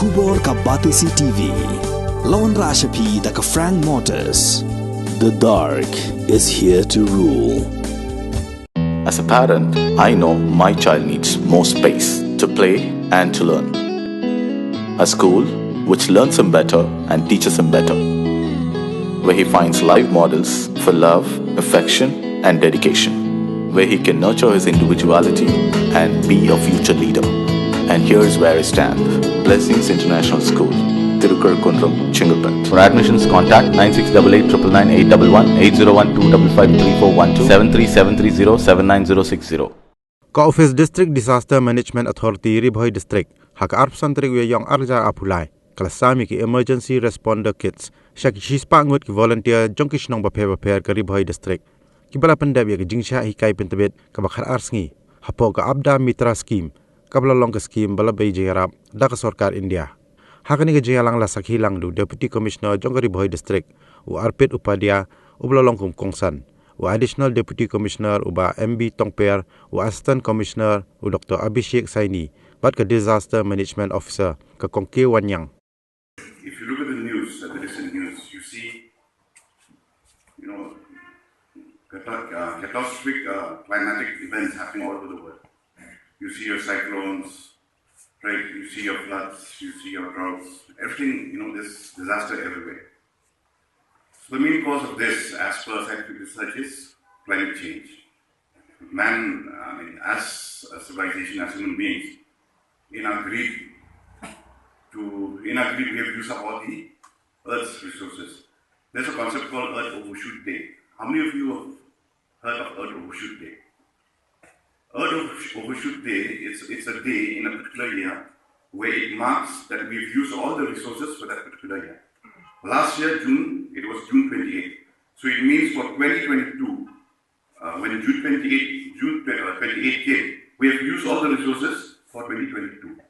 Khubor ka Batisi TV. Lawan Rashapi da ka Frank Motors. The dark is here to rule. As a parent, I know my child needs more space to play and to learn. A school which learns him better and teaches him better, where he finds live models for love, affection and dedication, where he can nurture his individuality and be a future leader. And here's where I stand. Blessings International School, Tirukurakkundram, Chengalpet. For admissions, contact 9688999811 8012553412 73730 Ophis District Disaster Management Authority Ribhoi District hak arp santri yang arja apulai kalasami ki emergency responder kits shak shispa ngut ki volunteer jongkish nong baper ka Ribhoi District kibala pandab ya jingsha hikai pentabet ka bakhar arsngi hapo ka abda mitra scheme kabla long ka scheme bala bei jerap da ka sarkar India hakani ka jelang la sakhilang du Deputy Commissioner jong Ribhoi District u arpet upadia ubla long kum kongsan Additional Deputy Commissioner Uba MB Tongper, Assistant Commissioner Dr. Abhishek Saini, but Disaster Management Officer Kongke Wanyang. If you look at the news, the recent news, you see, catastrophic climatic events happening all over the world. You see your cyclones, right? You see your floods, you see your droughts, everything. There's disaster everywhere. The main cause of this, as per scientific research, is climate change. Man, as a civilization, as human beings, in our greed, we have used up all the Earth's resources. There's a concept called Earth Overshoot Day. How many of you have heard of Earth Overshoot Day? Earth Overshoot Day, it's a day in a particular year where it marks that we've used all the resources for that particular year. Last year, it was June 28th. So it means for 2022, when June 28 came, we have used all the resources for 2022.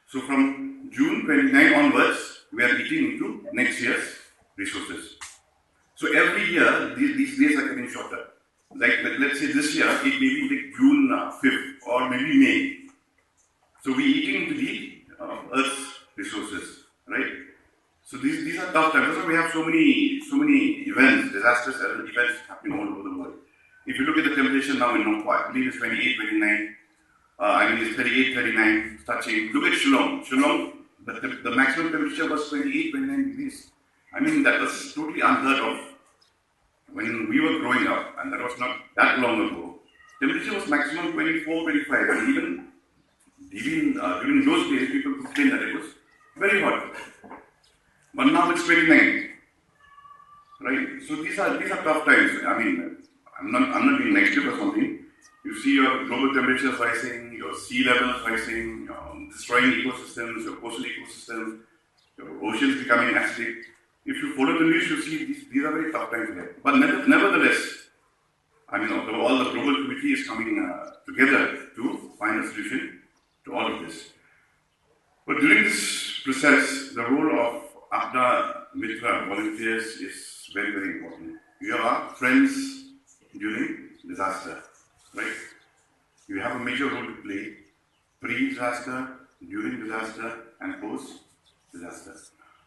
So from June 29 onwards, we are eating into next year's resources. So every year, these days are getting shorter. Like let's say this year, it may be like June 5th or maybe May. So we're eating into the Earth's resources, right? So these are tough times. That's why we have so many events, disastrous events happening all over the world. If you look at the temperature now in Nongkwa, I believe it's 28, 29. It's 38, 39, touching. Look at Shillong. The maximum temperature was 28, 29 degrees. That was totally unheard of when we were growing up, and that was not that long ago. Temperature was maximum 24, 25, and even during those days, people complained that it was very hot. But now it's 29, right? So these are tough times. I'm not being negative or something. You see your global temperatures rising, your sea levels rising, destroying ecosystems, your coastal ecosystems, your oceans becoming acidic. If you follow the news, you see these are very tough times here. But nevertheless, all the global community is coming together to find a solution to all of this. But during this process, the role of Abda Mitra volunteers is very, very important. You are friends during disaster, right? You have a major role to play pre-disaster, during disaster, and post-disaster.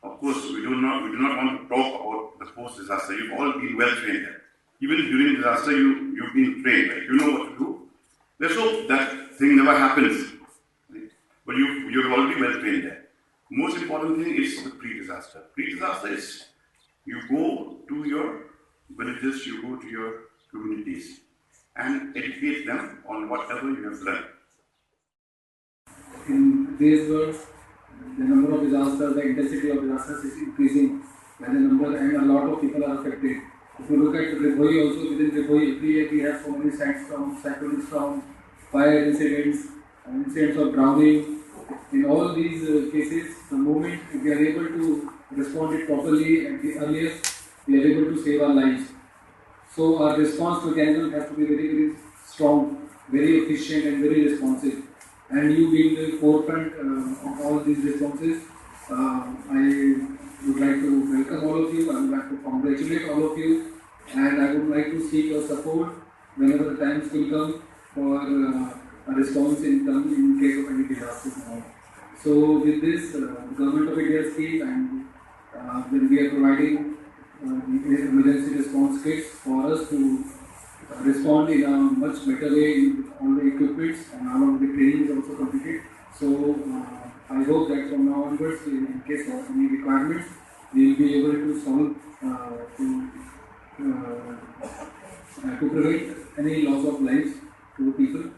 Of course, we do not want to talk about the post-disaster. You've all been well trained there. Even during disaster, you've been trained, right? You know what to do. Let's hope that thing never happens, right? But you're already well trained there. Most important thing is the pre-disaster. Pre-disaster is you go to your villages, you go to your communities and educate them on whatever you have learned. In today's world, the number of disasters, the intensity of disasters is increasing, and a lot of people are affected. If you look at Ribhoi also, within Ribhoi, every year we have so many sites from cyclones, from fire incidents, incidents of drowning. In all these cases, the moment we are able to respond it properly at the earliest, we are able to save our lives. So our response mechanism has to be very, very strong, very efficient and very responsive. And you being the forefront of all these responses, I would like to welcome all of you, I would like to congratulate all of you, and I would like to seek your support whenever the times will come for a response in case of any disasters. So with this, Government of India scheme, and then we are providing emergency response kits for us to respond in a much better way with all the equipments, and all of the training is also completed. So I hope that from now onwards, in case of any requirements, we will be able to solve to prevent any loss of lives to the people.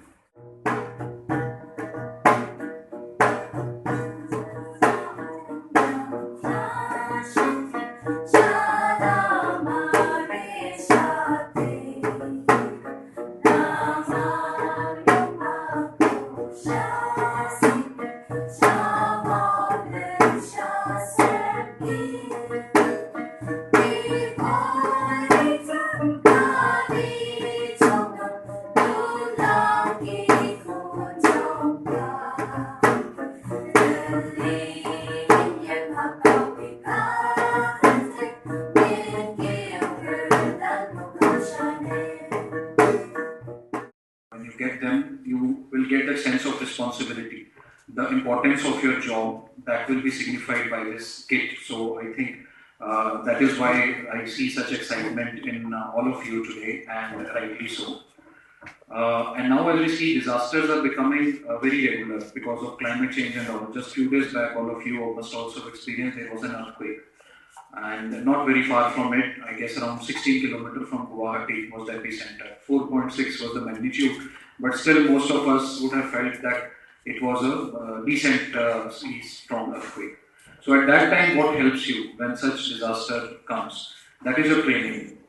When you get them, you will get the sense of responsibility, the importance of your job that will be signified by this kit. So I think that is why I see such excitement in all of you today, and rightly so. And now as we see, disasters are becoming very regular because of climate change and all. Just few days back, all of you must also have experienced there was an earthquake. And not very far from it, I guess around 16 kilometers from Guwahati was the epicenter. 4.6 was the magnitude, but still most of us would have felt that it was a decent, strong earthquake. So at that time, what helps you when such disaster comes? That is your training.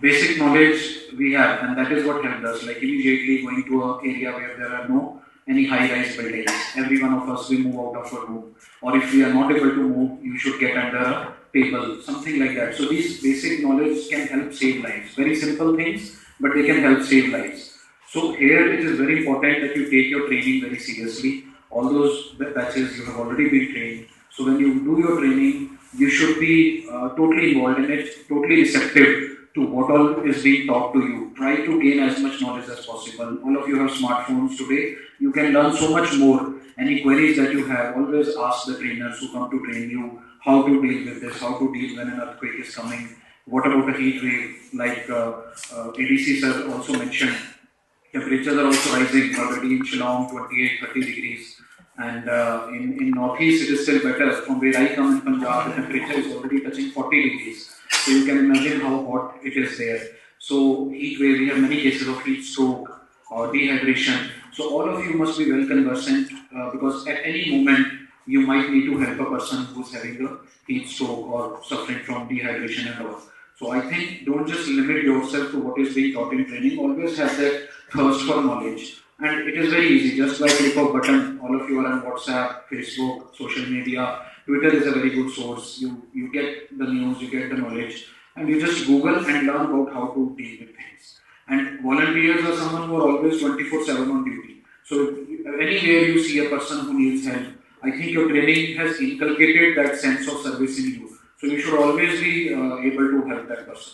Basic knowledge we have, and that is what helped us. Like immediately going to an area where there are no any high-rise buildings. Every one of us will move out of a room, or if we are not able to move, you should get under a table, something like that. So these basic knowledge can help save lives. Very simple things, but they can help save lives. So here it is very important that you take your training very seriously. All those batches you have already been trained. So when you do your training, you should be totally involved in it, totally receptive to what all is being taught to you. Try to gain as much knowledge as possible. All of you have smartphones today. You can learn so much more. Any queries that you have, always ask the trainers who come to train you how to deal with this, how to deal when an earthquake is coming. What about a heat wave? Like ADC sir also mentioned, temperatures are also rising already in Shillong, 28-30 degrees. And in Northeast, it is still better. From where I come in Punjab, the temperature is already touching 40 degrees. So you can imagine how hot it is there. So heat wave, we have many cases of heat stroke or dehydration. So all of you must be well conversant because at any moment you might need to help a person who's having a heat stroke or suffering from dehydration and all. So I think don't just limit yourself to what is being taught in training. Always have that thirst for knowledge. And it is very easy, just by click of button. All of you are on WhatsApp, Facebook, social media. Twitter is a very good source. You get the news, you get the knowledge, and you just Google and learn about how to deal with things. And volunteers are someone who are always 24/7 on duty. So anywhere you see a person who needs help, I think your training has inculcated that sense of service in you. So you should always be able to help that person.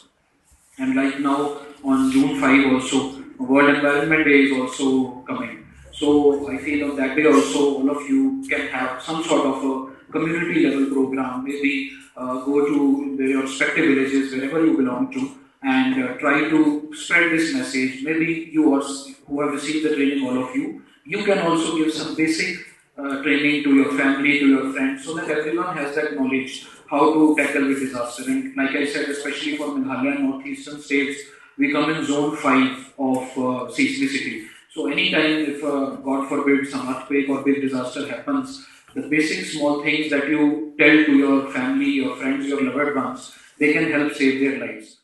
And like now on June 5 also, World Environment Day is also coming. So I feel on that day also all of you can have some sort of a community level program, maybe go to your respective villages wherever you belong to and try to spread this message. Maybe you who have received the training, all of you can also give some basic training to your family, to your friends, so that everyone has that knowledge how to tackle with disaster. And like I said, especially for Meghalaya and northeastern states, we come in zone 5 of seismicity. So anytime if God forbid some earthquake or big disaster happens, the basic small things that you tell to your family, your friends, your loved ones, they can help save their lives.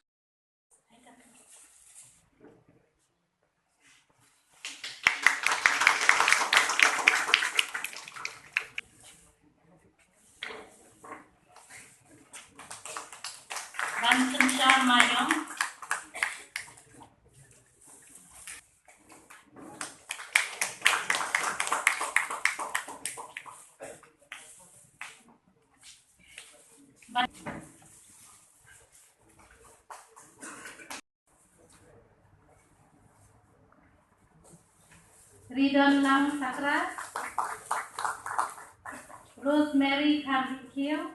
Ridon Lang Sakra. Rosemary Carmichael,